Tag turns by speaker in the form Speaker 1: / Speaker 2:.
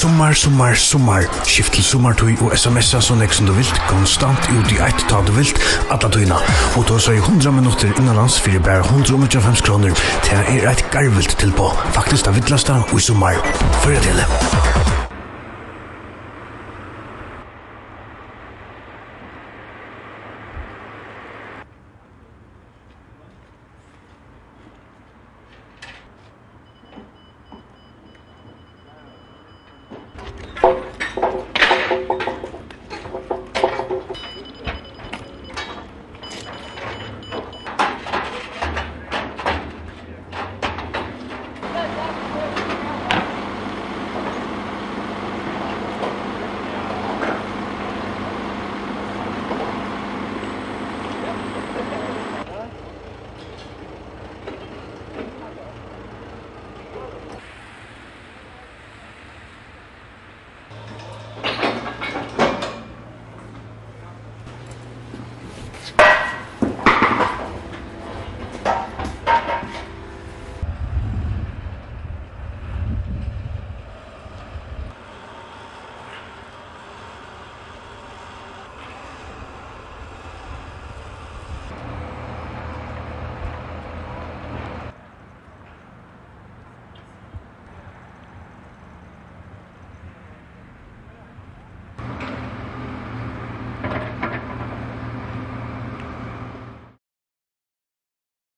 Speaker 1: Sommar. Skift til sommartøy og sms'er så nek som du vilt, konstant ut i ett ta du vilt, alla tøyna. Og då så i 100 minutter innanlands fyrir bare 125 kroner. Det et garvilt tilpå. Faktisk det vittlasta og i sommar. Fyrir til det.